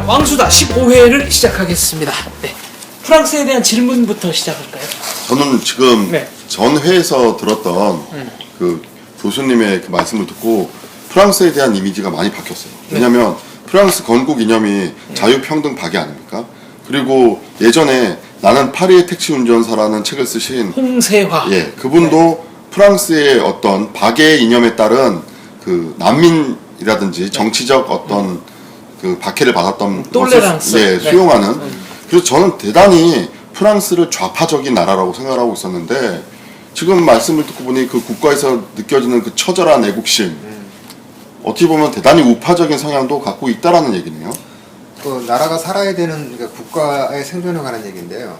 왕수다 15회를 시작하겠습니다. 네. 프랑스에 대한 질문부터 시작할까요? 저는 지금 네. 전 회에서 들었던 그 교수님의 그 말씀을 듣고 프랑스에 대한 이미지가 많이 바뀌었어요. 왜냐하면 프랑스 건국 이념이 자유평등 박애 아닙니까? 그리고 예전에 나는 파리의 택시 운전사라는 책을 쓰신 홍세화. 예, 그분도 프랑스의 어떤 박애 이념에 따른 그 난민이라든지 정치적 어떤 그 박해를 받았던 똘레랑스. 것을 수용하는. 그래서 저는 대단히 프랑스를 좌파적인 나라라고 생각하고 있었는데 지금 말씀을 듣고 보니 그 국가에서 느껴지는 그 처절한 애국심 어떻게 보면 대단히 우파적인 성향도 갖고 있다라는 얘기네요. 그 나라가 살아야 되는 그러니까 국가의 생존에 관한 얘기인데요.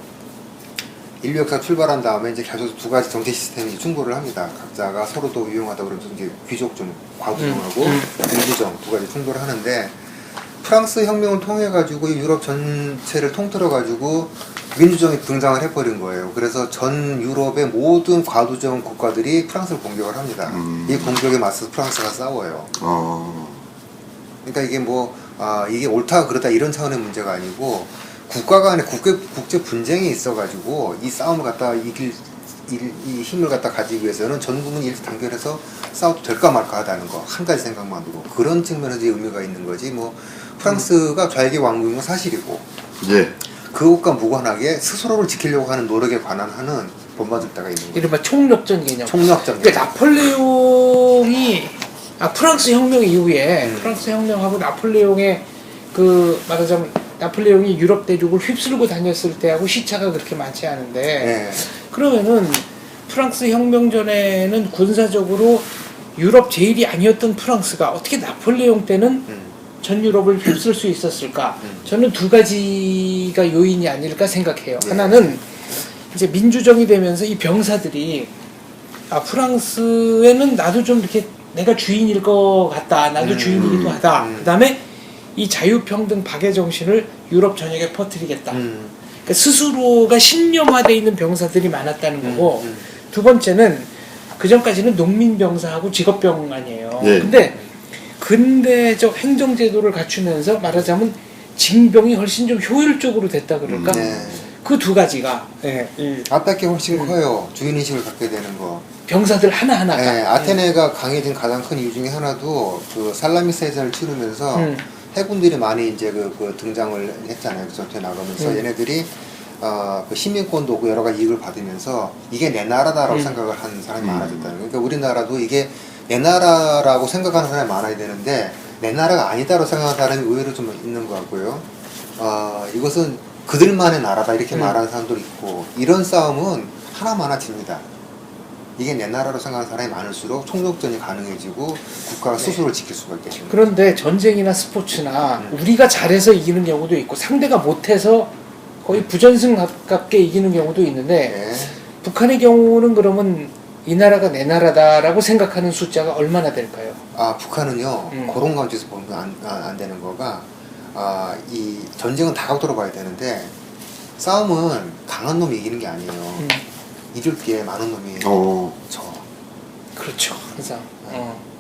인류 역사 출발한 다음에 이제 계속 두 가지 정치 시스템이 충돌을 합니다. 각자가 서로도 유용하다 그러면서 이제 귀족좀 과부정하고 민주정 두 가지 충돌을 하는데 프랑스 혁명을 통해 가지고 유럽 전체를 통틀어 가지고 민주정이 등장을 해버린 거예요. 그래서 전 유럽의 모든 과도정 국가들이 프랑스를 공격을 합니다. 이 공격에 맞서서 프랑스가 싸워요. 그러니까 이게 이게 옳다 그르다 이런 차원의 문제가 아니고 국가 간의 국제 분쟁이 있어가지고 이 싸움을 갖다 이 힘을 갖다 가지기 위해서는 전 국민이 일시 단결해서 싸워도 될까 말까 하다는 거 한 가지 생각만 두고 그런 측면에서 의미가 있는 거지 프랑스가 좌익의 왕국인 건 사실이고 예. 그것과 무관하게 스스로를 지키려고 하는 노력에 관한 하는 본받을 때가 있는 거예요. 이른바 총력전 개념. 총력전. 그러니까 나폴레옹이 프랑스 혁명 이후에 프랑스 혁명하고 나폴레옹의 그 말하자면 나폴레옹이 유럽 대륙을 휩쓸고 다녔을 때하고 시차가 그렇게 많지 않은데 네. 그러면은 프랑스 혁명 전에는 군사적으로 유럽 제일이 아니었던 프랑스가 어떻게 나폴레옹 때는 전 유럽을 휩쓸 수 있었을까? 저는 두 가지가 요인이 아닐까 생각해요. 하나는 이제 민주정이 되면서 이 병사들이 프랑스에는 나도 좀 이렇게 내가 주인일 것 같다. 나도 주인이기도 하다. 그다음에 이 자유평등 박애 정신을 유럽 전역에 퍼뜨리겠다. 그러니까 스스로가 신념화되어 있는 병사들이 많았다는 거고 두 번째는 그 전까지는 농민 병사하고 직업병 아니에요. 예. 근데 근대적 행정제도를 갖추면서 말하자면 징병이 훨씬 좀 효율적으로 됐다 그럴까? 그 두 가지가 앞밖에 훨씬 커요. 주인의식을 갖게 되는 거. 병사들 하나하나가 아테네가 강해진 가장 큰 이유 중에 하나도 그 살라미스 해전을 치르면서 해군들이 많이 이제 그 등장을 했잖아요. 그 전투에 나가면서 얘네들이 그 시민권도 그 여러 가지 이익을 받으면서 이게 내 나라다라고 생각을 하는 사람이 많아졌다는 거예요. 그러니까 우리나라도 이게 내 나라라고 생각하는 사람이 많아야 되는데 내 나라가 아니다라고 생각하는 사람이 의외로 좀 있는 것 같고요. 이것은 그들만의 나라다 이렇게 말하는 사람도 있고 이런 싸움은 하나마나 집니다. 이게 내 나라로 생각하는 사람이 많을수록 총력전이 가능해지고 국가가 스스로를 지킬 수가 있겠죠. 그런데 전쟁이나 스포츠나 우리가 잘해서 이기는 경우도 있고 상대가 못해서 거의 부전승 가깝게 이기는 경우도 있는데 북한의 경우는 그러면 이 나라가 내 나라다라고 생각하는 숫자가 얼마나 될까요? 북한은요 그런 관점에서 보면 안 되는 거가 이 전쟁은 다각도로 봐야 되는데 싸움은 강한 놈이 이기는 게 아니에요. 이길 게 많은 놈이 져. 그렇죠. 항상.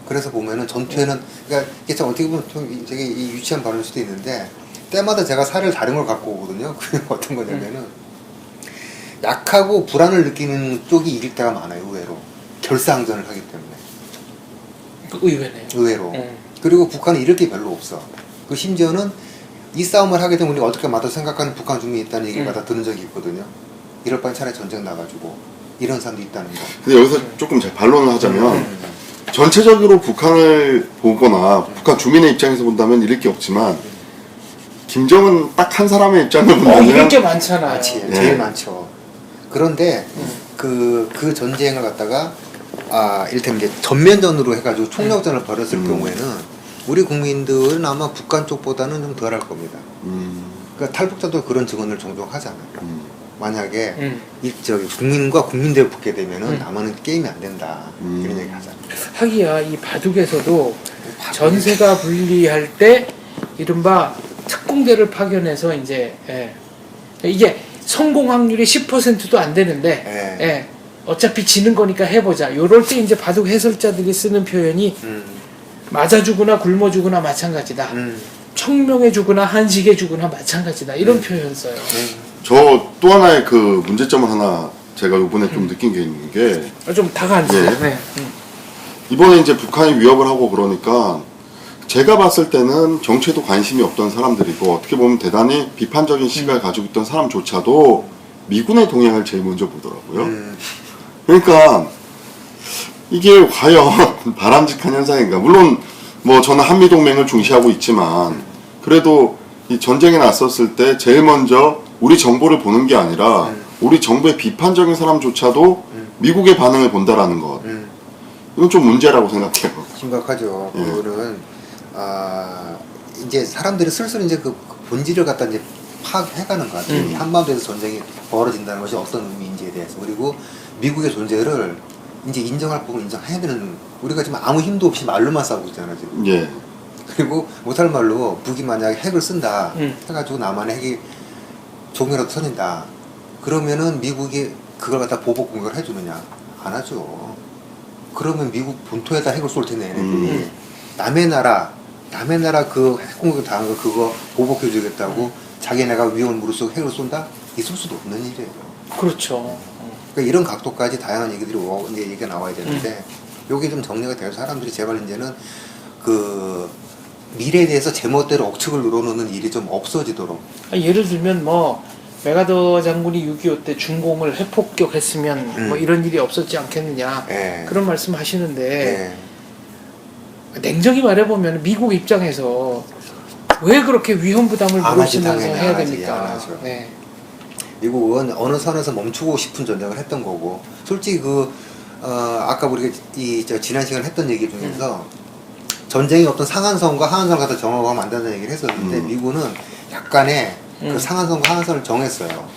그래서 보면은 전투에는 그러니까 이게 참 어떻게 보면 좀 되게 이 유치한 발언일 수도 있는데 때마다 제가 사례를 다른 걸 갖고 오거든요. 그게 어떤 거냐면은 약하고 불안을 느끼는 쪽이 이길 때가 많아요. 의외로 결사항전을 하기 때문에. 의외네요. 의외로. 그리고 북한은 이럴 게 별로 없어. 그 심지어는 이 싸움을 하게 되면 우리가 어떻게 맞아 생각하는 북한 주민이 있다는 얘기를 갖다 들은 적이 있거든요. 이럴 바엔 차라리 전쟁 나가지고 이런 사람도 있다는 거. 근데 여기서 조금 제가 반론을 하자면 전체적으로 북한을 보거나 북한 주민의 입장에서 본다면 이럴 게 없지만 김정은 딱 한 사람의 입장을 본다면 이럴 게 많잖아요. 제일 많죠. 그런데 그 전쟁을 갖다가 이를테면 이제 전면전으로 해가지고 총력전을 벌였을 경우에는 우리 국민들은 아마 북한 쪽보다는 좀 덜 할 겁니다. 그러니까 탈북자도 그런 증언을 종종 하잖아요. 만약에 국민과 국민대로 붙게 되면은 남한은 게임이 안 된다 이런 얘기 하잖아요. 하기야 이 바둑에서도 전세가 불리할 때 이른바 특공대를 파견해서 이제 이게 성공 확률이 10%도 안 되는데 어차피 지는 거니까 해보자. 요럴 때 이제 바둑 해설자들이 쓰는 표현이 맞아 주거나 굶어 주거나 마찬가지다. 청명해 주거나 한식해 주거나 마찬가지다 이런 표현 써요. 저 또 하나의 그 문제점을 하나 제가 이번에 좀 느낀 게 있는 게 좀 다가앉으세요. 예. 네. 이번에 이제 북한이 위협을 하고 그러니까 제가 봤을 때는 정치에도 관심이 없던 사람들이고 어떻게 보면 대단히 비판적인 시각을 가지고 있던 사람조차도 미군의 동향을 제일 먼저 보더라고요. 그러니까 이게 과연 바람직한 현상인가? 물론 뭐 저는 한미동맹을 중시하고 있지만 그래도 이 전쟁에 나섰을 때 제일 먼저 우리 정보를 보는 게 아니라 우리 정부의 비판적인 사람조차도 미국의 반응을 본다라는 것. 이건 좀 문제라고 생각해요. 심각하죠. 예. 그거는 이제 사람들이 슬슬 이제 그 본질을 갖다 이제 파악해가는 것 같아요. 한반도에서 전쟁이 벌어진다는 것이 어떤 의미인지에 대해서. 그리고 미국의 존재를 이제 인정할 부분 인정해야 되는, 우리가 지금 아무 힘도 없이 말로만 싸우고 있잖아요 지금. 예. 그리고 못할 말로 북이 만약에 핵을 쓴다 해가지고 남한의 핵이 조금이라도 터진다 그러면은 미국이 그걸 갖다 보복 공격을 해주느냐? 안 하죠. 그러면 미국 본토에다 핵을 쏠 텐데 얘네들이 남의 나라 그 핵 공격 당한 거 그거 보복해 주겠다고 자기네가 위험을 무릅쓰고 핵을 쏜다? 있을 수도 없는 일이에요. 그렇죠. 그러니까 이런 각도까지 다양한 얘기들이 이제 얘기가 나와야 되는데 요게 좀 정리가 돼서 사람들이 제발 이제는 그 미래에 대해서 제멋대로 억측을 늘어놓는 일이 좀 없어지도록. 예를 들면 뭐 메가더 장군이 6.25 때 중공을 핵폭격했으면 뭐 이런 일이 없었지 않겠느냐 예. 그런 말씀하시는데 예. 냉정히 말해보면 미국 입장에서 왜 그렇게 위험 부담을 안 하지, 물으시면서 당연히 해야 안 하지, 됩니까? 안 하죠. 네. 미국은 어느 선에서 멈추고 싶은 전쟁을 했던 거고, 솔직히 아까 우리가 지난 시간에 했던 얘기 중에서 전쟁이 어떤 상한선과 하한선을 갖다 정하고 하면 안 된다는 얘기를 했었는데 미국은 약간의 그 상한선과 하한선을 정했어요.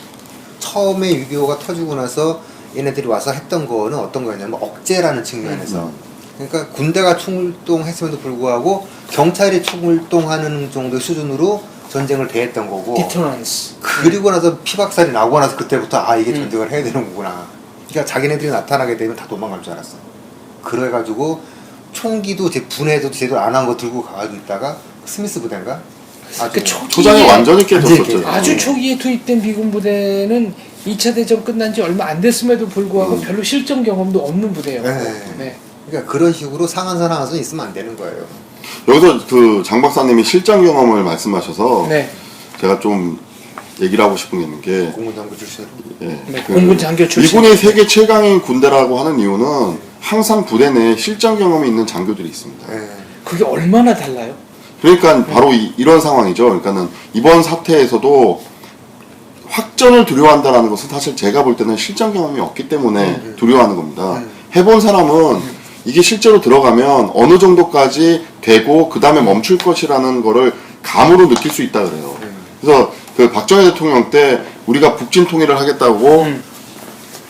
처음에 6.25가 터지고 나서 얘네들이 와서 했던 거는 어떤 거였냐면 억제라는 측면에서 그러니까 군대가 출동했음에도 불구하고 경찰이 출동하는 정도의 수준으로 전쟁을 대했던 거고, 디터런스. 그리고 나서 피박살이 나고 나서 그때부터 이게 전쟁을 해야 되는 거구나. 그러니까 자기네들이 나타나게 되면 다 도망갈 줄 알았어. 그래가지고 총기도 분해도 제대로 안 한 거 들고 가가지고 있다가 스미스 부대인가? 그 초장이 완전히 깨졌었죠. 아주 초기에 투입된 미군 부대는 2차 대전 끝난 지 얼마 안 됐음에도 불구하고 별로 실전 경험도 없는 부대예요. 네. 그러니까 그런 식으로 상한선 하한선 있으면 안 되는 거예요. 여기서 그 장 박사님이 실전 경험을 말씀하셔서 네. 제가 좀 얘기를 하고 싶은 게 있는 게 공군장교 출신. 예, 네, 공군 장교 출신. 미군이 세계 최강인 군대라고 하는 이유는 항상 부대 내에 실전 경험이 있는 장교들이 있습니다. 그게 얼마나 달라요? 그러니까 바로 이런 상황이죠. 그러니까는 이번 사태에서도 확전을 두려워한다는 것은 사실 제가 볼 때는 실전 경험이 없기 때문에 두려워하는 겁니다. 해본 사람은 이게 실제로 들어가면 어느 정도까지 되고 그 다음에 멈출 것이라는 거를 감으로 느낄 수 있다 그래요. 그래서 그 박정희 대통령 때 우리가 북진 통일을 하겠다고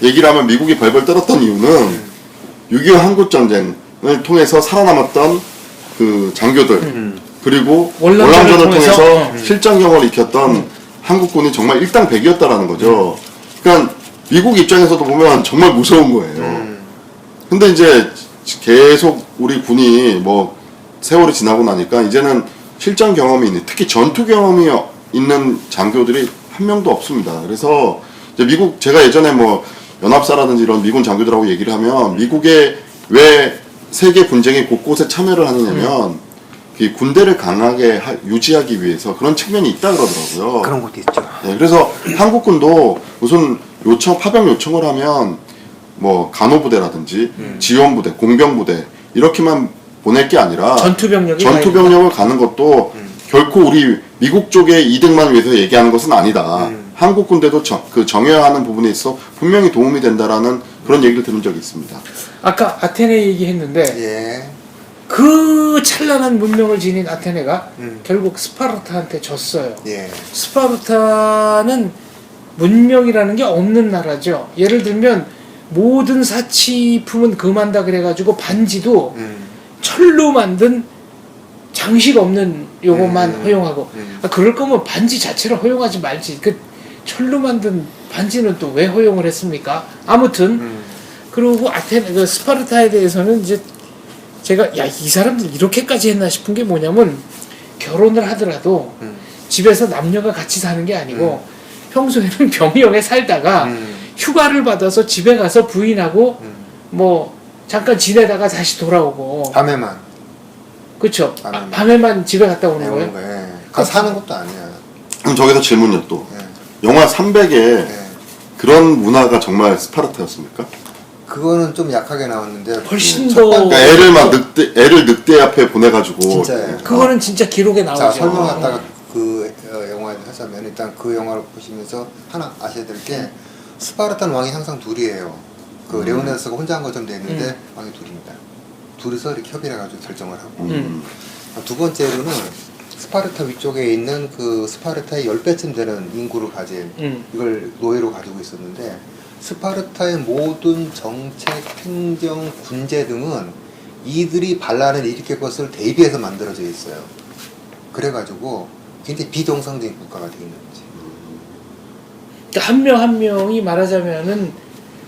얘기를 하면 미국이 벌벌 떨었던 이유는 6.25 한국전쟁을 통해서 살아남았던 그 장교들 그리고 월남전을 통해서 실전 경험을 익혔던 한국군이 정말 일당백이었다라는 거죠. 그러니까 미국 입장에서도 보면 정말 무서운 거예요. 근데 이제 계속 우리 군이 뭐 세월이 지나고 나니까 이제는 실전 경험이 있는, 특히 전투 경험이 있는 장교들이 한 명도 없습니다. 그래서 이제 미국, 제가 예전에 뭐 연합사라든지 이런 미군 장교들하고 얘기를 하면 미국의 왜 세계 분쟁에 곳곳에 참여를 하느냐면 이 군대를 강하게 유지하기 위해서 그런 측면이 있다 그러더라고요. 그런 것도 있죠. 네, 그래서 한국군도 무슨 파병 요청을 하면 뭐 간호부대라든지 지원부대, 공병부대 이렇게만 보낼 게 아니라 전투병력을 가는 것도 결코 우리 미국 쪽의 이득만 위해서 얘기하는 것은 아니다. 한국 군대도 정해야 하는 부분에 있어 분명히 도움이 된다라는 그런 얘기를 들은 적이 있습니다. 아까 아테네 얘기했는데 예. 그 찬란한 문명을 지닌 아테네가 결국 스파르타한테 졌어요. 예. 스파르타는 문명이라는 게 없는 나라죠. 예를 들면 모든 사치품은 금한다 그래가지고 반지도 철로 만든 장식 없는 요것만 허용하고 그럴 거면 반지 자체를 허용하지 말지. 그 철로 만든 반지는 또 왜 허용을 했습니까? 아무튼 그리고 그 스파르타에 대해서는 이제 제가 이 사람들 이렇게까지 했나 싶은 게 뭐냐면 결혼을 하더라도 집에서 남녀가 같이 사는 게 아니고 평소에는 병영에 살다가 휴가를 받아서 집에 가서 부인하고 뭐 잠깐 지내다가 다시 돌아오고 밤에만. 그쵸? 밤에만. 밤에만 집에 갔다 오는 네, 거예요? 오는 거예요. 그 사는 것도 아니야. 그럼 저기서 질문이요 또. 예. 영화 300에 예. 그런 문화가 정말 스파르타였습니까? 그거는 좀 약하게 나왔는데 훨씬 첫 더 번째- 그러니까 애를 막 애를 늑대 앞에 보내가지고. 진짜예요. 그거는 진짜 기록에 나오죠. 자 설명하다가 그 영화를 하자면 일단 그 영화를 보시면서 하나 아셔야 될 게 스파르탄 왕이 항상 둘이에요. 그 레오네스가 혼자 한 것처럼 돼 있는데 왕이 둘입니다. 둘이서 이렇게 협의를 해가지고 결정을 하고 두 번째로는 스파르타 위쪽에 있는 그 스파르타의 10배쯤 되는 인구를 가진 이걸 노예로 가지고 있었는데 스파르타의 모든 정책, 행정, 군제 등은 이들이 반란을 일으킬 것을 대비해서 만들어져 있어요. 그래가지고 굉장히 비정상적인 국가가 되어 있는 거지. 한 명 한 명이 말하자면은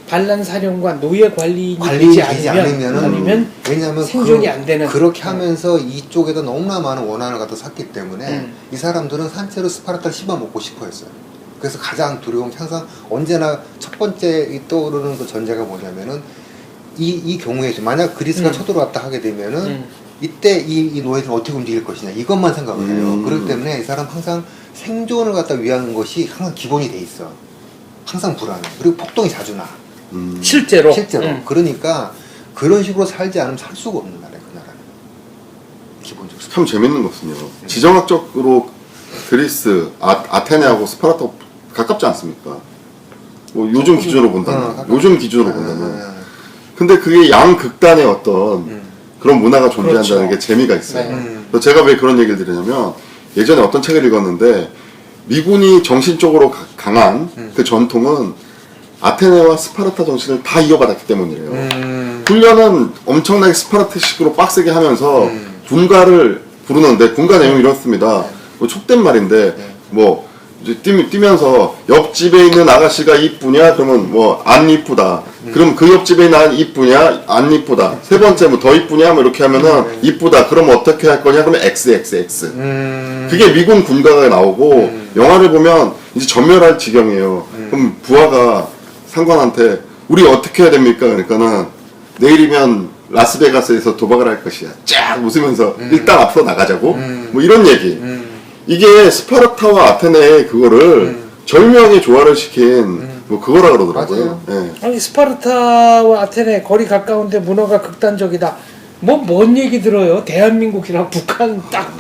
반란 사령관 노예 관리인이 관리인이 되지 되지 않으면 않으면은 왜냐하면 생존이 안 되는 그렇게 하면서 이쪽에다 너무나 많은 원한을 갖다 샀기 때문에 이 사람들은 산채로 스파르타를 씹어먹고 싶어 했어요. 그래서 가장 두려운 게 항상 언제나 첫 번째 떠오르는 그 전제가 뭐냐면은 이 경우에 만약 그리스가 쳐들어왔다 하게 되면은 이때 이 노예들은 어떻게 움직일 것이냐 이것만 생각을 해요. 그렇기 때문에 이 사람 항상 생존을 갖다 위한 것이 항상 기본이 돼 있어. 항상 불안해. 그리고 폭동이 자주 나. 실제로. 그러니까 그런 식으로 살지 않으면 살 수가 없는 나라예요. 그 나라는. 기본적으로. 참 재밌는 것은요. 지정학적으로 그리스, 아테네하고 스파르타 가깝지 않습니까? 뭐 요즘 기준으로 본다면. 요즘 기준으로 본다면. 근데 그게 양극단의 어떤 그런 문화가 존재한다는 그렇죠. 게 재미가 있어요. 네. 그래서 제가 왜 그런 얘기를 드리냐면 예전에 어떤 책을 읽었는데 미군이 정신적으로 강한 그 전통은 아테네와 스파르타 정신을 다 이어받았기 때문이래요. 훈련은 엄청나게 스파르타식으로 빡세게 하면서 군가를 부르는데 군가 내용이 이렇습니다. 뭐 촉된 말인데 뭐 이제 뛰면서 옆집에 있는 아가씨가 이쁘냐 그러면 뭐 안 이쁘다. 그럼 그 옆집에 있는 아이 이쁘냐 안 이쁘다. 세 번째 뭐 더 이쁘냐 뭐 이렇게 하면은 이쁘다. 그럼 어떻게 할 거냐 그러면 XXX. 그게 미군 군가가 나오고 영화를 보면 이제 전멸할 지경이에요. 그럼 부하가 상관한테 우리 어떻게 해야 됩니까? 그러니까는 내일이면 라스베가스에서 도박을 할 것이야. 쫙 웃으면서 일단 앞으로 나가자고. 뭐 이런 얘기. 이게 스파르타와 아테네의 그거를 절묘하게 조화를 시킨 뭐 그거라 그러더라고요. 예. 아니 스파르타와 아테네 거리 가까운데 문화가 극단적이다. 뭐 뭔 얘기 들어요? 대한민국이랑 북한 딱.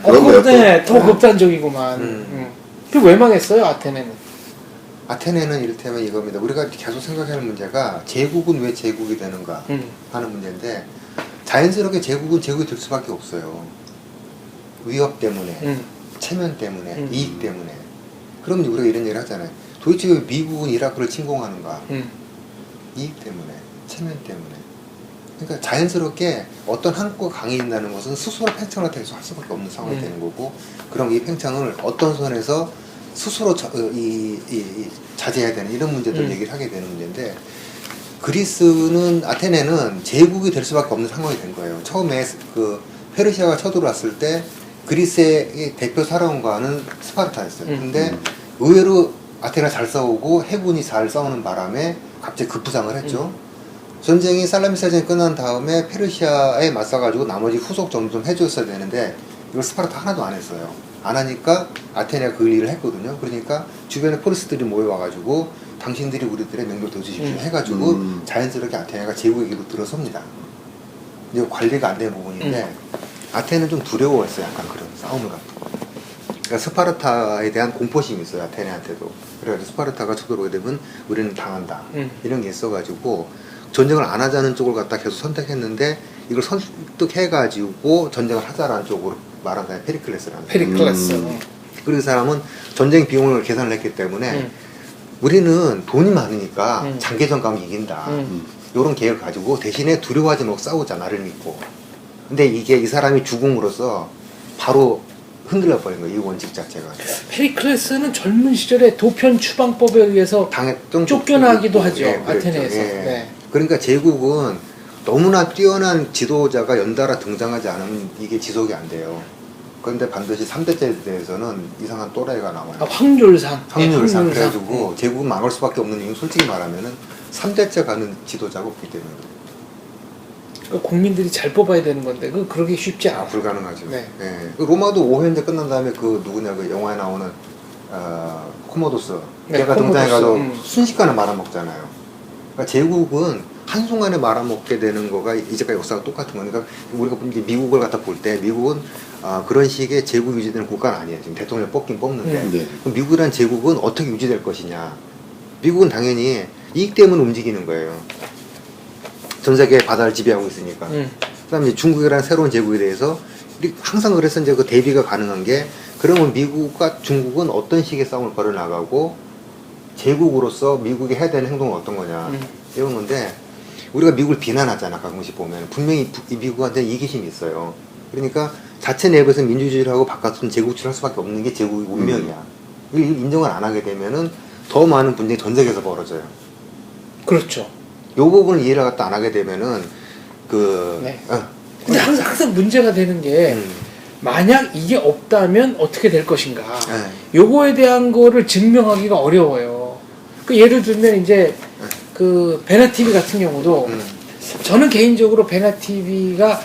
그런데요, 네, 또? 더 극단적이구만. 그 왜 망했어요 아테네는? 아테네는 이를테면 이겁니다. 우리가 계속 생각하는 문제가 제국은 왜 제국이 되는가 하는 문제인데 자연스럽게 제국은 제국이 될 수밖에 없어요. 위협 때문에, 체면 때문에, 이익 때문에. 그럼 우리가 이런 얘기를 하잖아요. 도대체 왜 미국은 이라크를 침공하는가? 이익 때문에, 체면 때문에. 그러니까 자연스럽게 어떤 한국가 강해진다는 것은 스스로 팽창을 계속 할 수밖에 없는 상황이 되는 거고, 그럼 이 팽창을 어떤 선에서 스스로 자제해야 되는 이런 문제들 얘기를 하게 되는 문제인데, 그리스는 아테네는 제국이 될 수밖에 없는 상황이 된 거예요. 처음에 그 페르시아가 쳐들어왔을 때 그리스의 대표 사령관은 스파르타였어요. 근데 의외로 아테네가 잘 싸우고 해군이 잘 싸우는 바람에 갑자기 급부상을 했죠. 전쟁이 살라미스 전쟁이 끝난 다음에 페르시아에 맞서가지고 나머지 후속 좀 해줬어야 되는데 이걸 스파르타 하나도 안 했어요. 안 하니까 아테네가 그 일을 했거든요. 그러니까 주변에 포리스들이 모여와가지고 당신들이 우리들의 명령을 도와주십시오 해가지고 자연스럽게 아테네가 제국에게로 들어섭니다. 이제 관리가 안 된 부분인데 아테네는 좀 두려워했어요. 약간 그런 싸움을 갖고. 그러니까 스파르타에 대한 공포심이 있어요. 아테네한테도. 그래가지고 스파르타가 쳐들어오게 되면 우리는 당한다. 이런 게 있어가지고 전쟁을 안 하자는 쪽을 갖다 계속 선택했는데 이걸 설득해가지고 전쟁을 하자라는 쪽으로 말한 사람이 페리클레스라는 페리클레스. 그리고 그 사람은 전쟁 비용을 계산을 했기 때문에 우리는 돈이 많으니까 장기전 가면 이긴다. 이런 계획을 가지고 대신에 두려워하지 말고 싸우자. 나를 믿고. 근데 이게 이 사람이 죽음으로써 바로 흔들려 버린 거예요. 이 원칙 자체가. 페리클레스는 젊은 시절에 도편 추방법에 의해서 당했던 쫓겨나기도 하죠. 예, 그랬죠. 아테네에서. 예. 네. 그러니까 제국은 너무나 뛰어난 지도자가 연달아 등장하지 않으면 이게 지속이 안 돼요. 그런데 반드시 3대째에 대해서는 이상한 또라이가 나와요. 아, 확률상. 확률상. 네, 그래가지고 제국은 망할 수밖에 없는 이유는 솔직히 말하면은 3대째 가는 지도자가 없기 때문에 그러니까 국민들이 잘 뽑아야 되는 건데 그러기 쉽지 않아. 불가능하죠. 네. 예. 그 로마도 5회인데 끝난 다음에 그 누구냐 그 영화에 나오는 코모도스 네, 걔가 코모도스. 등장해가지고 순식간에 말아먹잖아요. 그러니까 제국은 한순간에 말아먹게 되는 거가 이제까지 역사가 똑같은 거니까 우리가 이제 미국을 갖다 볼 때 미국은 그런 식의 제국 유지되는 국가는 아니에요. 지금 대통령 뽑긴 뽑는데 네. 그럼 미국이란 제국은 어떻게 유지될 것이냐. 미국은 당연히 이익 때문에 움직이는 거예요. 전 세계 바다를 지배하고 있으니까. 그다음에 중국이라는 새로운 제국에 대해서 항상 그래서 이제 그 대비가 가능한 게 그러면 미국과 중국은 어떤 식의 싸움을 벌여 나가고 제국으로서 미국이 해야 되는 행동은 어떤 거냐 이런 건데 우리가 미국을 비난하잖아 가끔씩 보면 분명히 이 미국한테 이기심이 있어요. 그러니까 자체 내부에서 민주주의를 하고 바깥으로는 제국주의를 할 수밖에 없는 게 제국의 운명이야. 이걸 인정을 안 하게 되면은 더 많은 분쟁이 전 세계에서 벌어져요. 그렇죠. 요 부분을 이해를 갖다 안 하게 되면은 네. 근데 항상 문제가 되는 게 만약 이게 없다면 어떻게 될 것인가. 요거에 대한 거를 증명하기가 어려워요. 그 예를 들면 이제 그 베나TV 같은 경우도 저는 개인적으로 베나TV가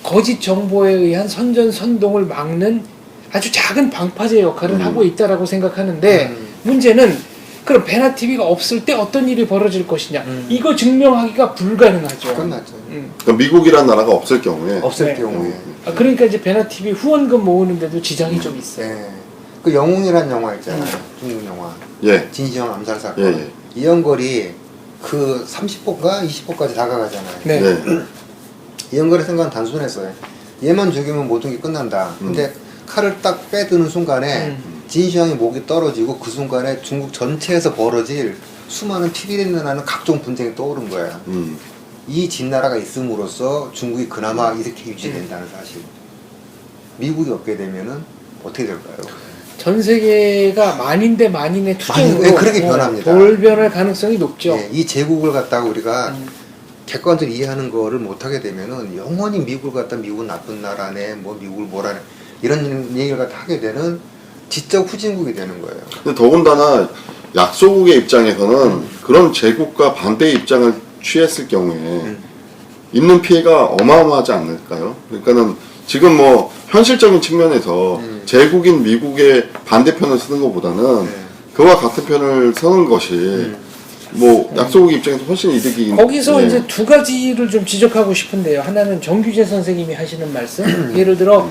거짓 정보에 의한 선전선동을 막는 아주 작은 방파제 역할을 하고 있다라고 생각하는데 문제는 그럼 베나TV가 없을 때 어떤 일이 벌어질 것이냐 이거 증명하기가 불가능하죠. 끝났죠. 그러니까 미국이란 나라가 없을 경우에 없을 네. 경우에. 그러니까 이제 베나TV 후원금 모으는데도 지장이 좀 있어요. 네. 그 영웅이라는 영화 있잖아요. 중국 영화. 예. 진시황 암살 사건. 예, 예. 이영걸이 그 30호가 20호까지 다가가잖아요. 네. 네. 이영걸의 생각은 단순했어요. 얘만 죽이면 모든 게 끝난다. 근데 칼을 딱 빼드는 순간에 진시황의 목이 떨어지고 그 순간에 중국 전체에서 벌어질 수많은 피비린내 나는 각종 분쟁이 떠오른 거야. 이 진나라가 있음으로써 중국이 그나마 이렇게 유지된다는 사실. 미국이 없게 되면은 어떻게 될까요? 전 세계가 만인대 만인의 투쟁으로 네, 그렇게 변합니다. 돌변할 가능성이 높죠. 네, 이 제국을 갖다가 우리가 객관적으로 이해하는 거를 못하게 되면은 영원히 미국을 갖다 미국은 나쁜 나라네, 뭐 미국을 뭐라네 이런 얘기를 갖다 하게 되는 지적 후진국이 되는 거예요. 근데 더군다나 약소국의 입장에서는 그런 제국과 반대의 입장을 취했을 경우에 입는 피해가 어마어마하지 않을까요? 그러니까는 지금 뭐 현실적인 측면에서 제국인 미국의 반대편을 쓰는 것보다는 그와 같은 편을 서는 것이 뭐 약소국 입장에서 훨씬 이득이 거기서 예. 이제 두 가지를 좀 지적하고 싶은데요. 하나는 정규재 선생님이 하시는 말씀. 예를 들어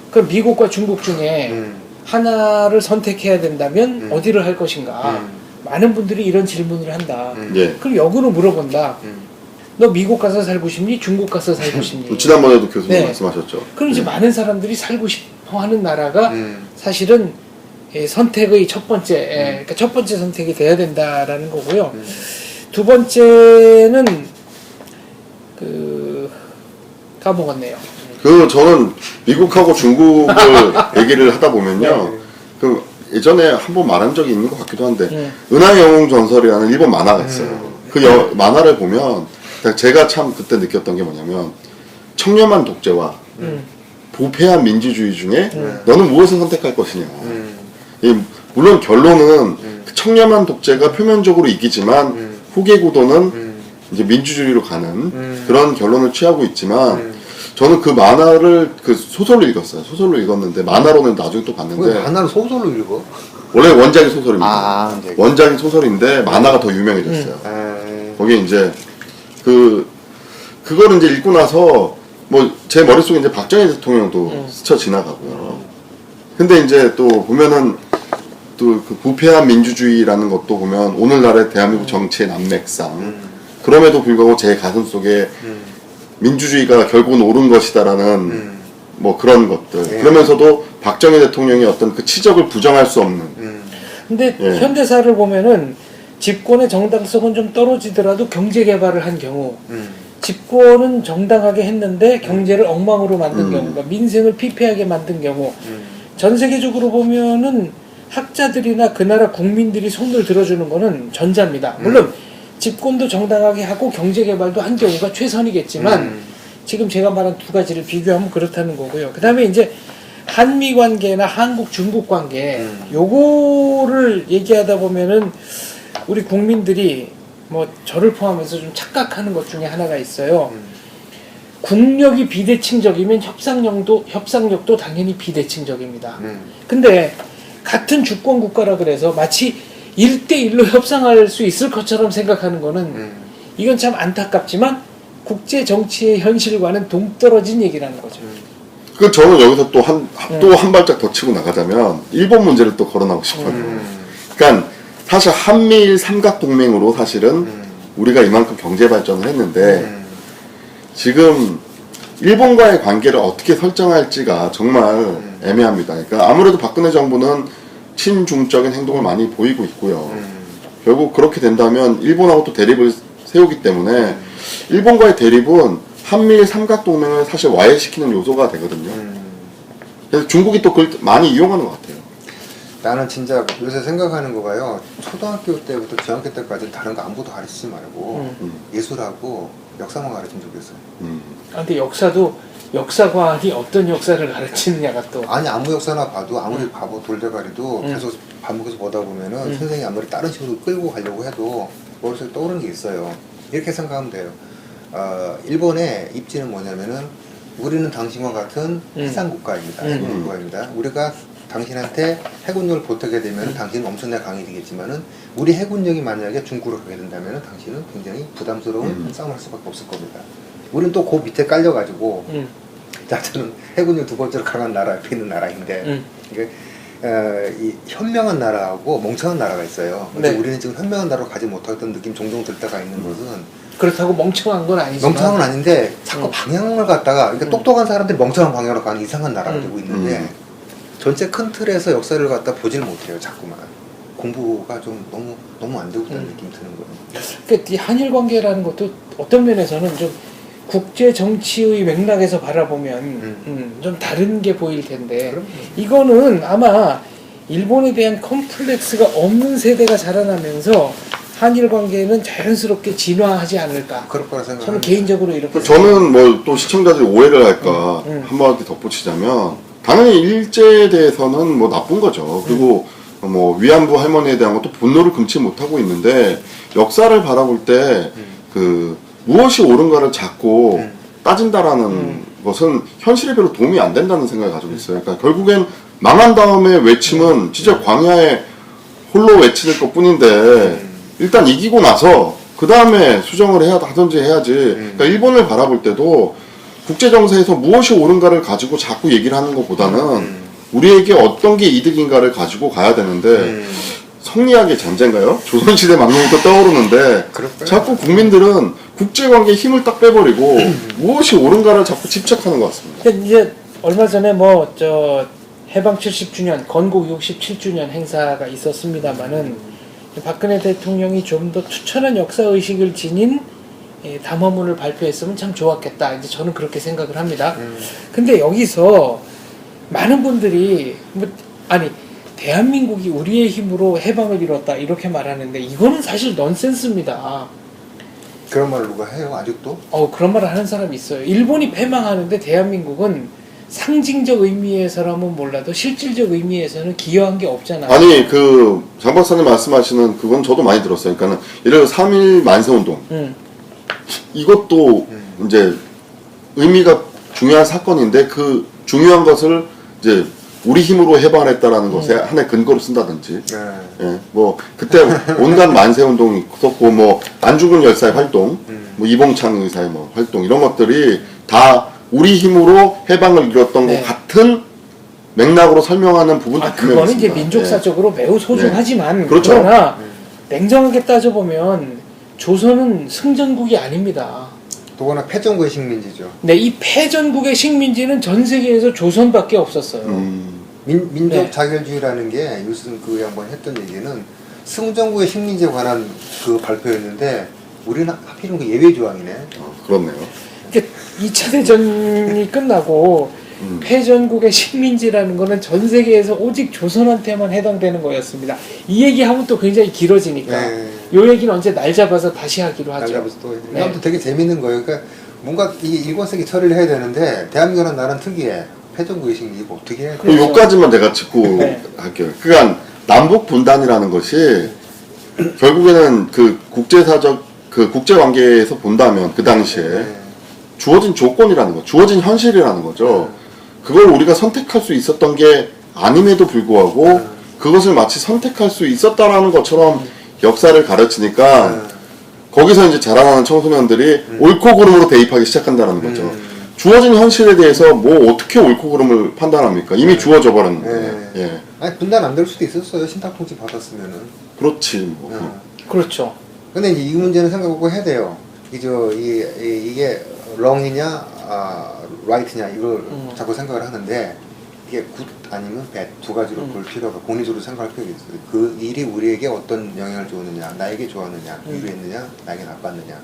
그 미국과 중국 중에 하나를 선택해야 된다면 어디를 할 것인가. 많은 분들이 이런 질문을 한다. 예. 그럼 역으로 물어본다. 너 미국 가서 살고 싶니? 중국 가서 살고 싶니? 지난번에도 교수님 네. 말씀하셨죠. 그럼 이제 예. 많은 사람들이 살고 싶어 하는 나라가 사실은 선택의 첫 번째, 그러니까 첫 번째 선택이 돼야 된다라는 거고요. 두 번째는 까먹었네요. 저는 미국하고 중국을 얘기를 하다 보면요. 네. 그 예전에 한번 말한 적이 있는 것 같기도 한데 은하의 영웅 전설이라는 일본 만화가 있어요. 그 만화를 보면 제가 참 그때 느꼈던 게 뭐냐면 청렴한 독재와 부패한 민주주의 중에 너는 무엇을 선택할 것이냐. 물론 결론은 그 청렴한 독재가 표면적으로 이기지만 후계 구도는 이제 민주주의로 가는 그런 결론을 취하고 있지만 저는 그 만화를 그 소설로 읽었어요. 소설로 읽었는데 만화로는 나중에 또 왜 봤는데 만화를 소설로 읽어? 원래 원작이 소설입니다. 아, 네. 원작이 소설인데 만화가 더 유명해졌어요. 거기에 이제 그거를 이제 읽고 나서 뭐 제 머릿속에 이제 박정희 대통령도 스쳐 지나가고요. 근데 이제 또 보면은 또 그 부패한 민주주의라는 것도 보면 오늘날의 대한민국 정치의 난맥상 그럼에도 불구하고 제 가슴 속에 민주주의가 결국은 옳은 것이다라는 뭐 그런 것들 그러면서도 박정희 대통령의 어떤 그 치적을 부정할 수 없는 근데 예. 현대사를 보면은 집권의 정당성은 좀 떨어지더라도 경제 개발을 한 경우 집권은 정당하게 했는데 경제를 엉망으로 만든 경우, 그러니까 민생을 피폐하게 만든 경우 전 세계적으로 보면은 학자들이나 그 나라 국민들이 손을 들어주는 거는 전자입니다. 물론 집권도 정당하게 하고 경제 개발도 한 경우가 최선이겠지만 지금 제가 말한 두 가지를 비교하면 그렇다는 거고요. 그 다음에 이제 한미 관계나 한국 중국 관계 요거를 얘기하다 보면은 우리 국민들이 뭐 저를 포함해서 좀 착각하는 것 중에 하나가 있어요. 국력이 비대칭적이면 협상력도 당연히 비대칭적입니다. 근데 같은 주권 국가라 그래서 마치 1대1로 협상할 수 있을 것처럼 생각하는 거는 이건 참 안타깝지만 국제 정치의 현실과는 동떨어진 얘기라는 거죠. 그 저는 여기서 또 한 발짝 더 치고 나가자면 일본 문제를 또 걸어나오고 싶어요. 그러니까 사실 한미일 삼각동맹으로 사실은 우리가 이만큼 경제 발전을 했는데 지금 일본과의 관계를 어떻게 설정할지가 정말 애매합니다. 그러니까 아무래도 박근혜 정부는 친중적인 행동을 많이 보이고 있고요. 결국 그렇게 된다면 일본하고 또 대립을 세우기 때문에 일본과의 대립은 한미일 삼각동맹을 사실 와해시키는 요소가 되거든요. 그래서 중국이 또 그걸 많이 이용하는 것 같아요. 나는 진짜 요새 생각하는 거가요. 초등학교 때부터 중학교 때까지 다른 거 아무것도 가르치지 말고 예술하고 역사만 가르치면 좋겠어. 근데 역사관이 어떤 역사를 가르치느냐가 또 아니 아무 역사나 봐도 아무리 바보 돌대가리도 계속 반복해서 보다 보면은 선생님이 아무리 다른 식으로 끌고 가려고 해도 머릿속에 떠오르는 게 있어요. 이렇게 생각하면 돼요. 일본의 입지는 뭐냐면은 우리는 당신과 같은 해상국가입니다. 해군국가입니다. 우리가 당신한테 해군력을 보태게 되면 당신은 엄청나게 강해지겠지만은 우리 해군력이 만약에 중국으로 가게 된다면은 당신은 굉장히 부담스러운 싸움을 할 수밖에 없을 겁니다. 우리는 또 그 밑에 깔려가지고 자 저는 해군력 두 번째로 강한 나라 옆에 있는 나라인데 이게 이 현명한 나라하고 멍청한 나라가 있어요. 근데 네. 우리는 지금 현명한 나라로 가지 못했던 느낌 종종 들 때가 있는 것은 그렇다고 멍청한 건 아니지만 멍청한 건 아닌데 자꾸 방향을 갖다가 그러니까 똑똑한 사람들이 멍청한 방향으로 가는 이상한 나라가 되고 있는데 전체 큰 틀에서 역사를 갖다 보질 못해요. 자꾸만 공부가 좀 너무 안 되고 있다는 느낌이 드는 거예요. 그러니까 이 한일 관계라는 것도 어떤 면에서는 좀 국제 정치의 맥락에서 바라보면 좀 다른 게 보일 텐데 그럼요. 이거는 아마 일본에 대한 컴플렉스가 없는 세대가 자라나면서 한일 관계는 자연스럽게 진화하지 않을까. 그럴 거라 생각합니다. 저는 개인적으로 이렇게 저는 뭐 또 시청자들이 오해를 할까 한마디 덧붙이자면 당연히 일제에 대해서는 뭐 나쁜 거죠. 그리고 뭐 위안부 할머니에 대한 것도 분노를 금치 못하고 있는데 역사를 바라볼 때 그 무엇이 옳은가를 자꾸 따진다라는 것은 현실에 별로 도움이 안 된다는 생각을 가지고 있어요. 그러니까 결국엔 망한 다음에 외침은 진짜 광야에 홀로 외칠 것 뿐인데 일단 이기고 나서 그 다음에 수정을 하든지 해야지. 그러니까 일본을 바라볼 때도 국제 정세에서 무엇이 옳은가를 가지고 자꾸 얘기를 하는 것보다는 우리에게 어떤 게 이득인가를 가지고 가야 되는데 성리학의 잔재인가요? 조선시대 망령이 또 떠오르는데 그럴까요? 자꾸 국민들은 국제관계에 힘을 딱 빼버리고 무엇이 옳은가를 자꾸 집착하는 것 같습니다. 그러니까 이제 얼마 전에 뭐 저 해방 70주년 건국 67주년 행사가 있었습니다만은 박근혜 대통령이 좀 더 투철한 역사 의식을 지닌 담화문을 발표했으면 참 좋았겠다. 이제 저는 그렇게 생각을 합니다. 근데 여기서 많은 분들이 대한민국이 우리의 힘으로 해방을 이뤘다 이렇게 말하는데 이거는 사실 넌센스입니다. 그런 말을 누가 해요? 아직도? 그런 말을 하는 사람이 있어요. 일본이 패망하는데 대한민국은 상징적 의미에서라면 몰라도 실질적 의미에서는 기여한 게 없잖아요. 아니 그 장 박사님 말씀하시는 그건 저도 많이 들었어요. 그러니까는 예를 들어 3.1 만세운동 이것도 이제 의미가 중요한 사건인데 그 중요한 것을 이제 우리 힘으로 해방했다라는 것에 하나의 근거로 쓴다든지, 예, 뭐 그때 온갖 만세 운동이 있었고, 뭐 안중근 열사의 활동, 뭐 이봉창 의사의 뭐 활동 이런 것들이 다 우리 힘으로 해방을 이뤘던 네. 것 같은 맥락으로 설명하는 부분도 분명히 그거는 이제 있습니다. 민족사적으로 매우 소중하지만 그렇죠. 그러나 냉정하게 따져보면 조선은 승전국이 아닙니다. 더구나 패전국의 식민지죠. 네, 이 패전국의 식민지는 전 세계에서 조선밖에 없었어요. 민족 네. 자결주의라는 게 요즘 그 양반이 했던 얘기는 승전국의 식민지에 관한 그 발표였는데 우리는 하필이면 그 예외 조항이네. 그렇네요. 그러니까 2차 대전이 끝나고 패전국의 식민지라는 거는 전 세계에서 오직 조선한테만 해당되는 거였습니다. 이 얘기하면 또 굉장히 길어지니까 네. 요 얘기는 언제 날 잡아서 다시 하기로 하죠. 날잡아서 또 네. 아무튼 되게 재밌는 거예요. 그러니까 뭔가 이 일관성이 처리를 해야 되는데 대한민국은 나는 특이해. 패전구의식 이거 어떻게 해? 그럼 요까지만 내가 짚고 네. 할게요. 그러니까 남북 분단이라는 것이 결국에는 그 국제사적 그 국제 관계에서 본다면 그 당시에 네. 주어진 조건이라는 거, 주어진 현실이라는 거죠. 그걸 우리가 선택할 수 있었던 게 아님에도 불구하고 그것을 마치 선택할 수 있었다라는 것처럼 역사를 가르치니까 거기서 이제 자라나는 청소년들이 옳고 그름으로 대입하기 시작한다는 거죠. 주어진 현실에 대해서 뭐 어떻게 옳고 그름을 판단합니까? 이미 주어져 버렸는데. 예. 아니 분단 안 될 수도 있었어요. 신탁통치 받았으면은. 그렇지 뭐. 그렇죠. 근데 이제 이 문제는 생각하고 해야 돼요. 이게 wrong이냐, right냐 이걸 자꾸 생각을 하는데 이게 good 아니면 bad 두 가지로 볼 필요가 공리적으로 생각할 필요가 있어요. 그 일이 우리에게 어떤 영향을 주었느냐, 나에게 좋았느냐, 유리했느냐, 나에게 나빴느냐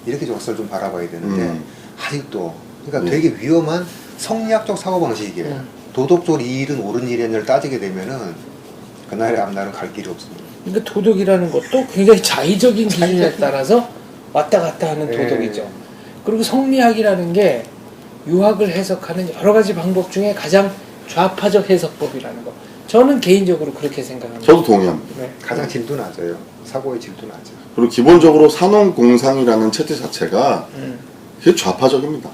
이렇게 역사를 좀 바라봐야 되는데 아직도 그러니까 되게 위험한 성리학적 사고방식이에요. 도덕적으로 이 일은 옳은 일이냐를 따지게 되면은 그날의 앞날은 갈 길이 없습니다. 그러니까 도덕이라는 것도 굉장히 자의적인 기준에 따라서 왔다 갔다 하는 도덕이죠. 그리고 성리학이라는 게 유학을 해석하는 여러 가지 방법 중에 가장 좌파적 해석법이라는 거. 저는 개인적으로 그렇게 생각합니다. 저도 동의합니다. 네. 가장 질도 낮아요. 사고의 질도 낮아요. 그리고 기본적으로 산업공상이라는 체제 자체가 그게 좌파적입니다.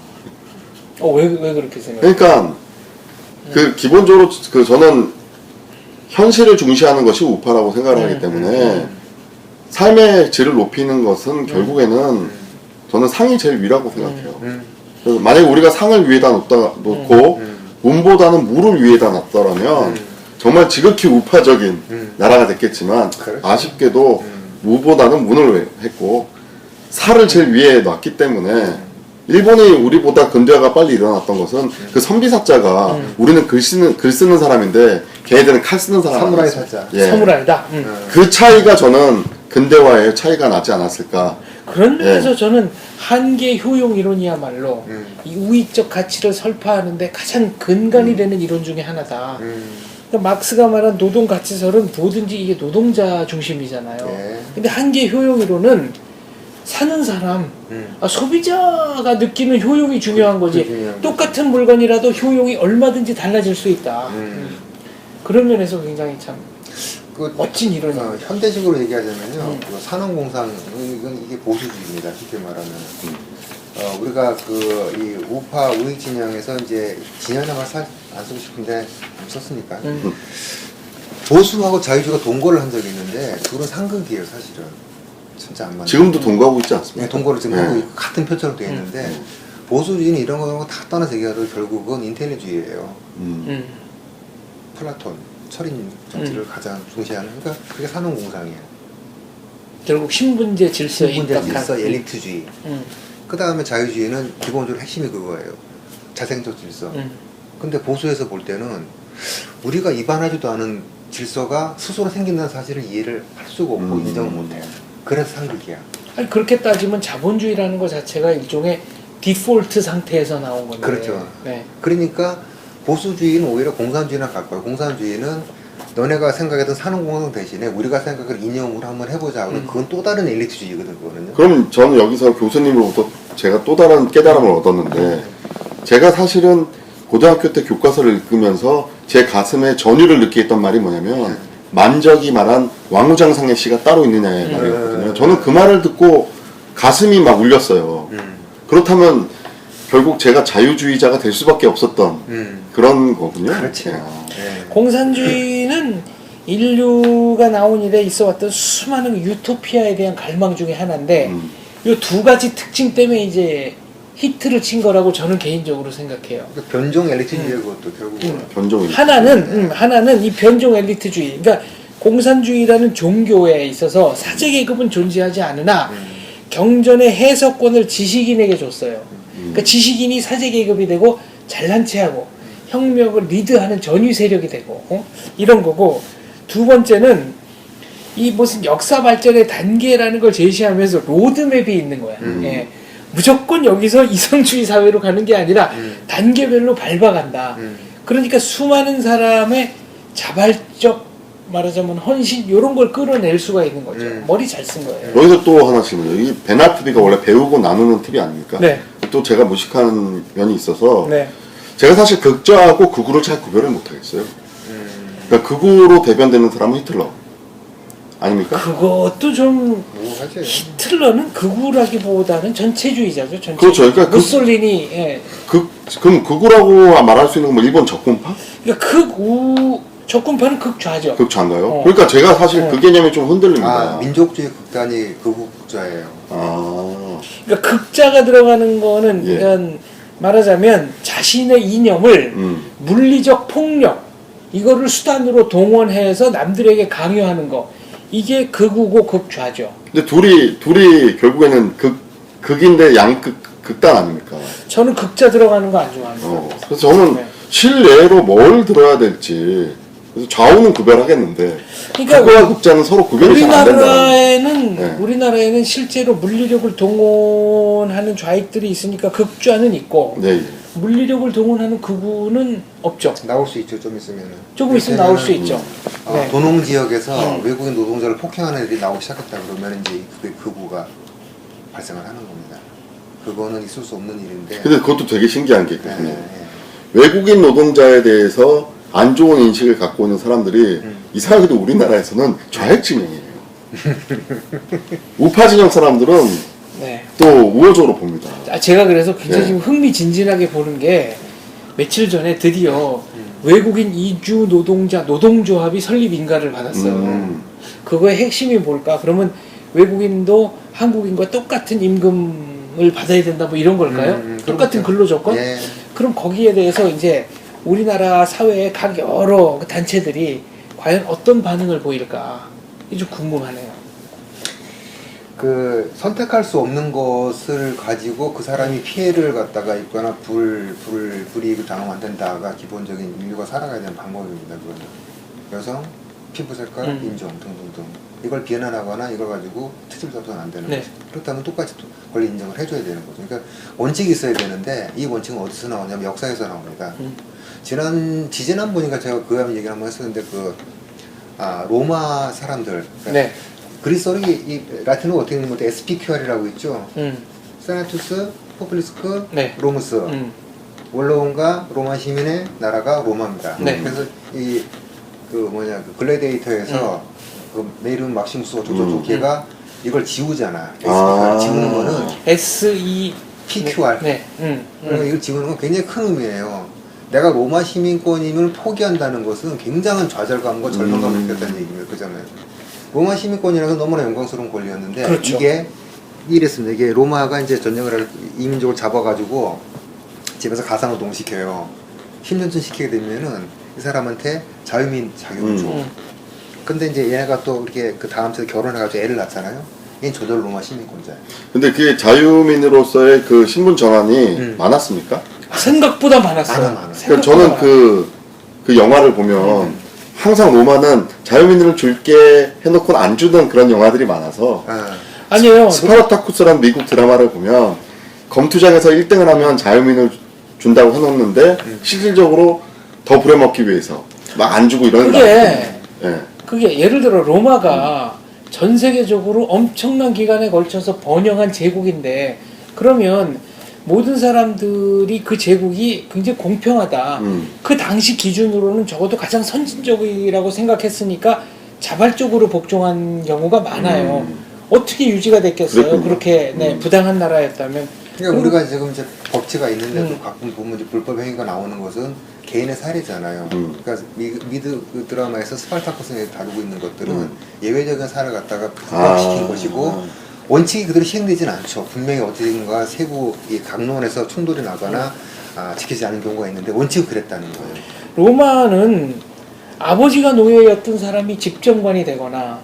왜 그렇게 생각해요? 그러니까 그 기본적으로 그 저는 현실을 중시하는 것이 우파라고 생각을 하기 때문에 삶의 질을 높이는 것은 결국에는 저는 상이 제일 위라고 생각해요. 그래서 만약에 우리가 상을 위에다 놓고 운보다는 무를 위에다 놨더라면 정말 지극히 우파적인 나라가 됐겠지만 그렇죠. 아쉽게도 무보다는 문을 했고 살을 제일 위에 놨기 때문에 일본이 우리보다 근대화가 빨리 일어났던 것은 그 선비사자가 우리는 글 쓰는 사람인데 걔네들은 칼 쓰는 사람 사무라이 아니었어요? 사자. 예. 사무라이다. 그 차이가 저는 근대화의 차이가 나지 않았을까. 그런 면에서 저는 한계 효용 이론이야말로 이 우익적 가치를 설파하는데 가장 근간이 되는 이론 중에 하나다. 그러니까 막스가 말한 노동 가치설은 뭐든지 이게 노동자 중심이잖아요. 네. 근데 한계 효용 이론은 사는 사람, 소비자가 느끼는 효용이 중요한 거지. 중요한 똑같은 물건이라도 효용이 얼마든지 달라질 수 있다. 그런 면에서 굉장히 참 멋진 이론이에요. 현대식으로 얘기하자면요, 그 산업공상 이게 보수주의입니다. 쉽게 말하면 우리가 이 우파 우익 진영에서 이제 진영이나 말 안 쓰고 싶은데 안 썼으니까 보수하고 자유주의가 동거를 한 적이 있는데 둘은 상극이에요, 사실은. 진짜 안 맞는. 지금도 동거하고 있지 않습니까? 네, 동거를 지금 하고 있고 같은 표처럼 되어 있는데 보수주의는 이런 거 다 떠나서 얘기하도 결국은 인텔리주의예요. 플라톤, 철인 정치를 가장 중시하는, 그러니까 그게 산업공상이에요. 결국 신분제 질서에 신분제 입각한. 질서, 엘리트주의. 그 다음에 자유주의는 기본적으로 핵심이 그거예요. 자생적 질서. 근데 보수에서 볼 때는 우리가 입안하지도 않은 질서가 스스로 생긴다는 사실을 이해를 할 수가 없고 인정을 못해요. 그래서 상극이야. 아니 그렇게 따지면 자본주의라는 것 자체가 일종의 디폴트 상태에서 나온 건데. 그렇죠. 네. 그러니까 보수주의는 오히려 공산주의랑 가까워요. 공산주의는 너네가 생각했던 산업공상 대신에 우리가 생각을 이념으로 한번 해보자. 그건 또 다른 엘리트주의거든, 그거는요. 그럼 저는 여기서 교수님으로부터 제가 또 다른 깨달음을 얻었는데 제가 사실은 고등학교 때 교과서를 읽으면서 제 가슴에 전율을 느끼게 했던 말이 뭐냐면 만적이 말한 왕우장상의 시가 따로 있느냐의 말이었거든요. 저는 그 말을 듣고 가슴이 막 울렸어요. 그렇다면 결국 제가 자유주의자가 될 수밖에 없었던 그런 거군요. 그렇죠. 네. 공산주의는 인류가 나온 이래 있어왔던 수많은 유토피아에 대한 갈망 중에 하나인데 이 두 가지 특징 때문에 이제 히트를 친 거라고 저는 개인적으로 생각해요. 그러니까 변종 엘리트주의예요, 그것도 결국은. 변종이. 하나는 이 변종 엘리트주의. 그러니까 공산주의라는 종교에 있어서 사제 계급은 존재하지 않으나 경전의 해석권을 지식인에게 줬어요. 그러니까 지식인이 사제 계급이 되고 잘난 체하고 혁명을 리드하는 전위 세력이 되고 이런 거고, 두 번째는 이 무슨 역사 발전의 단계라는 걸 제시하면서 로드맵이 있는 거야. 예. 무조건 여기서 이성주의 사회로 가는 게 아니라 단계별로 밟아간다. 그러니까 수많은 사람의 자발적 말하자면 헌신 이런 걸 끌어낼 수가 있는 거죠. 머리 잘 쓴 거예요. 여기서 또 하나 질문이에요. 이 베나트비가 원래 배우고 나누는 팁이 아닙니까? 네. 또 제가 무식한 면이 있어서 네. 제가 사실 극좌하고 극우를 잘 구별을 못하겠어요. 그러니까 극우로 대변되는 사람은 히틀러 아닙니까? 그것도 좀 뭐 하지? 히틀러는 극우라기보다는 전체주의자죠. 전체주의. 그렇죠. 그러니까 무솔리니. 예. 그럼 극우라고 말할 수 있는 건 뭐 일본 적군파? 그러니까 극우 적군파는 극좌죠. 극좌인가요? 그러니까 제가 사실 그 개념이 좀 흔들립니다. 아, 민족주의 극단이 극우국자예요. 그러니까 극자가 들어가는 거는 예. 그러니까 말하자면 자신의 이념을 물리적 폭력 이거를 수단으로 동원해서 남들에게 강요하는 거 이게 극우고 극좌죠. 근데 둘이 결국에는 극인데 극단 아닙니까? 저는 극자 들어가는 거 안 좋아합니다. 그래서 저는 네. 실내로 뭘 들어야 될지 그래서 좌우는 구별하겠는데 그러니까 극우와 극자는 서로 구별이 잘 안 된다. 네. 우리나라에는 실제로 물리력을 동원하는 좌익들이 있으니까 극좌는 있고 네. 물리력을 동원하는 극우는 없죠. 나올 수 있죠, 좀 있으면은. 조금 있으면 나올 수 있죠. 네. 도농 지역에서 외국인 노동자를 폭행하는 애들이 나오기 시작했다 그러면 이제 그 극우가 발생을 하는 겁니다. 그거는 있을 수 없는 일인데. 근데 그것도 되게 신기한 게 있거든요. 네. 외국인 노동자에 대해서 안 좋은 인식을 갖고 있는 사람들이 이상하게도 우리나라에서는 좌익 진영이에요. 우파 진영 사람들은 네. 또 우호적으로 봅니다. 제가 그래서 굉장히 네. 지금 흥미진진하게 보는 게 며칠 전에 드디어 외국인 이주 노동자 노동조합이 설립 인가를 받았어요. 그거의 핵심이 뭘까? 그러면 외국인도 한국인과 똑같은 임금을 받아야 된다 뭐 이런 걸까요? 똑같은 근로조건? 예. 그럼 거기에 대해서 이제 우리나라 사회의 각 여러 단체들이 과연 어떤 반응을 보일까? 이게 좀 궁금하네요. 그 선택할 수 없는 것을 가지고 그 사람이 피해를 갖다가 입거나 불이익을 당하면 안 된다가 기본적인 인류가 살아가야 되는 방법입니다. 그거는 여성, 피부 색깔, 인종 등등등 이걸 비난하거나 이걸 가지고 트집 잡서는 안 되는 네. 거죠. 그렇다면 똑같이 권리 인정을 해줘야 되는 거죠. 그러니까 원칙이 있어야 되는데 이 원칙은 어디서 나오냐면 역사에서 나옵니다. 지지난번인가 제가 그 얘기를 한번 했었는데 로마 사람들 그러니까 네. 그리스어로 이 라틴어가 어떻게 되는 것도 SPQR이라고 있죠. 세나투스, 포플리스크, 네. 로무스. 원로원과 로마 시민의 나라가 로마입니다. 네. 그래서 그 글래디에이터에서 그 메이름 막시무스 어쩌고저쩌고 걔가 이걸 지우잖아. SPQR 지우는 거는 SE PQR. 네. 그러니까 이걸 지우는 건 굉장히 큰 의미예요. 내가 로마 시민권임을 포기한다는 것은 굉장한 좌절감과 절망감을 느꼈다는 얘기입니다. 그잖아요. 로마 시민권이라서 너무나 영광스러운 권리였는데 그렇죠. 이게 이랬습니다. 이게 로마가 이제 전쟁을 할 이민족을 잡아가지고 집에서 가사노동 시켜요. 10년쯤 시키게 되면은 이 사람한테 자유민 자격을 줘. 근데 이제 얘네가 또 이렇게 그 다음 주에 결혼해가지고 애를 낳잖아요. 얘는 저절로 로마 시민권자예요. 근데 그게 자유민으로서의 그 신분 전환이 많았습니까? 생각보다 많았어요. 많아. 그러니까 저는 그 영화를 보면 항상 로마는 자유민을 줄게 해놓고는 안 주는 그런 영화들이 많아서 아니에요. 스파르타쿠스라는 미국 드라마를 보면 검투장에서 1등을 하면 자유민을 준다고 해놓는데 실질적으로 더 부려먹기 위해서 막 안 주고 이런 게 나거든요. 그게 예를 들어 로마가 전 세계적으로 엄청난 기간에 걸쳐서 번영한 제국인데 그러면 모든 사람들이 그 제국이 굉장히 공평하다. 그 당시 기준으로는 적어도 가장 선진적이라고 생각했으니까 자발적으로 복종한 경우가 많아요. 어떻게 유지가 됐겠어요? 그랬군요. 그렇게 부당한 나라였다면. 그러니까 우리가 지금 이제 법치가 있는데도 가끔 보면 이제 불법 행위가 나오는 것은 개인의 사례잖아요. 그러니까 미드 그 드라마에서 스파르타쿠스에 다루고 있는 것들은 예외적인 사례를 갖다가 부각시킨 것이고 원칙이 그대로 시행되지는 않죠. 분명히 어디든가 세부 이 강론에서 충돌이 나거나 지키지 않은 경우가 있는데 원칙은 그랬다는 거예요. 로마는 아버지가 노예였던 사람이 집정관이 되거나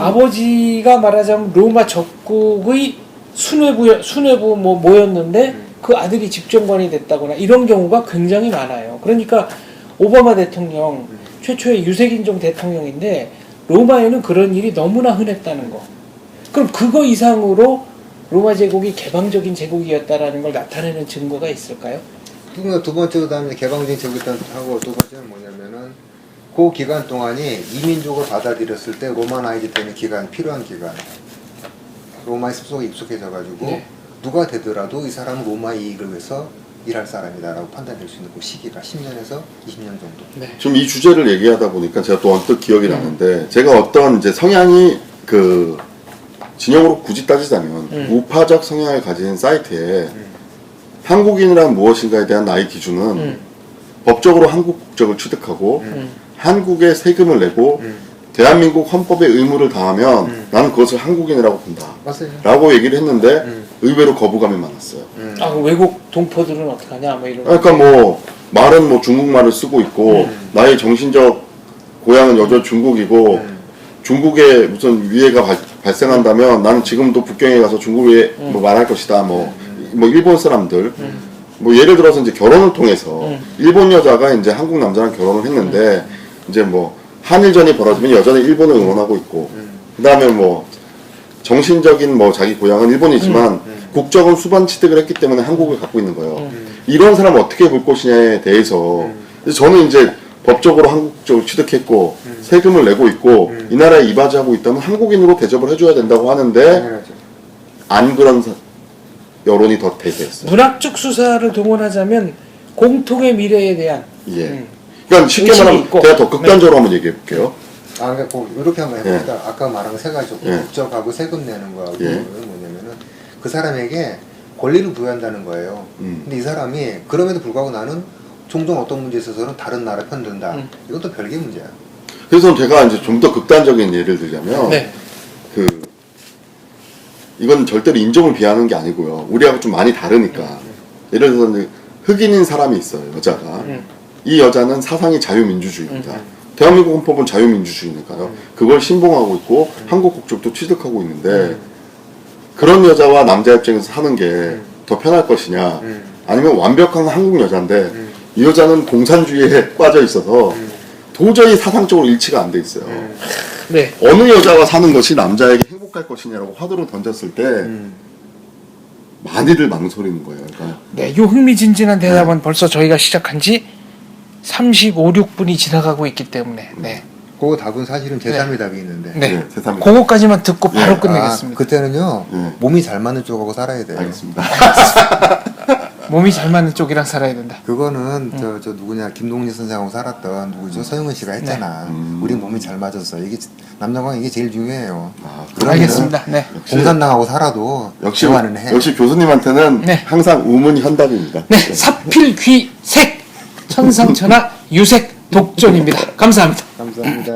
아버지가 말하자면 로마 적국의 수뇌부 뭐였는데 그 아들이 집정관이 됐다거나 이런 경우가 굉장히 많아요. 그러니까 오바마 대통령 최초의 유색인종 대통령인데 로마에는 그런 일이 너무나 흔했다는 거. 그럼 그거 이상으로 로마 제국이 개방적인 제국이었다라는 걸 나타내는 증거가 있을까요? 두 번째로 다음에 개방적인 제국이었다는 하고 두 번째는 뭐냐면은 그 기간 동안이 이민족을 받아들였을 때 로마나이즈 되는 기간 필요한 기간. 로마의 습속에 익숙해져가지고 누가 되더라도 이 사람은 로마의 이익을 위해서 일할 사람이다라고 판단될 수 있는 그 시기가 10년에서 20년 정도. 네. 지금 이 주제를 얘기하다 보니까 제가 또 언뜻 기억이 나는데 제가 어떤 이제 성향이 그 진영으로 굳이 따지자면 우파적 성향을 가진 사이트에 한국인이란 무엇인가에 대한 나의 기준은 법적으로 한국 국적을 취득하고 한국에 세금을 내고 대한민국 헌법의 의무를 다하면 나는 그것을 한국인이라고 본다 맞아요. 라고 얘기를 했는데 의외로 거부감이 많았어요. 아, 그럼 외국 동포들은 어떻게 하냐 뭐 이런. 그러니까 뭐 말은 뭐 중국말을 쓰고 있고 나의 정신적 고향은 여전히 중국이고 중국에 무슨 위해가 발생한다면 나는 지금도 북경에 가서 중국에 뭐 말할 것이다 뭐 일본 사람들 뭐 예를 들어서 이제 결혼을 통해서 일본 여자가 이제 한국 남자랑 결혼을 했는데 이제 뭐 한일전이 벌어지면 여전히 일본을 응원하고 있고 그다음에 뭐 정신적인 뭐 자기 고향은 일본이지만 국적은 수반 취득을 했기 때문에 한국을 갖고 있는 거예요. 이런 사람 어떻게 볼 것이냐에 대해서 저는 이제 법적으로 한국 국적을 취득했고 세금을 내고 있고 이 나라에 이바지하고 있다면 한국인으로 대접을 해줘야 된다고 하는데 당연하죠. 안 그런 여론이 더 대세했어요. 문학적 수사를 동원하자면 공통의 미래에 대한 예. 그러니까 쉽게 의식이 말하면 있고. 제가 더 극단적으로 한번 얘기해 볼게요. 아, 그러니까 꼭 이렇게 한번 해봅시다. 아까 말한 세 가지 예. 국적하고 세금 내는 거하고 예. 뭐냐면은 그 사람에게 권리를 부여한다는 거예요. 근데 이 사람이 그럼에도 불구하고 나는 종종 어떤 문제에 있어서는 다른 나라 편 든다. 이건 또 별개 문제야. 그래서 제가 이제 좀 더 극단적인 예를 들자면 네. 그 이건 절대로 인종을 비하하는 게 아니고요. 우리하고 좀 많이 다르니까. 예를 들어서 이제 흑인인 사람이 있어요. 여자가. 이 여자는 사상이 자유민주주의입니다. 대한민국 헌법은 자유민주주의니까요. 그걸 신봉하고 있고 한국 국적도 취득하고 있는데 그런 여자와 남자 입장에서 사는 게 더 편할 것이냐 아니면 완벽한 한국 여자인데 이 여자는 공산주의에 빠져 있어서 도저히 사상적으로 일치가 안 돼 있어요. 네. 어느 여자와 사는 것이 남자에게 행복할 것이냐라고 화두를 던졌을 때 많이들 망설이는 거예요. 그러니까 네, 요 흥미진진한 대답은 벌써 저희가 시작한 지 35, 6분이 지나가고 있기 때문에 네. 그 답은 사실은 제3의 답이 있는데. 네. 세상에 그거까지만 듣고 바로 네. 끝내겠습니다. 그때는요. 네. 몸이 잘 맞는 쪽하고 살아야 돼요. 알겠습니다. 몸이 잘 맞는 쪽이랑 살아야 된다. 그거는 저 누구냐 김동진 선생하고 살았던 누구죠 서영은 씨가 했잖아. 우리 몸이 잘 맞았어. 이게 남녀관 이게 제일 중요해요. 아, 알겠습니다. 네. 공산당하고 살아도 역시 대화는 해. 역시 교수님한테는 네. 항상 우문현답입니다. 네, 사필귀색 천상천하 유색 독존입니다. 감사합니다. 감사합니다.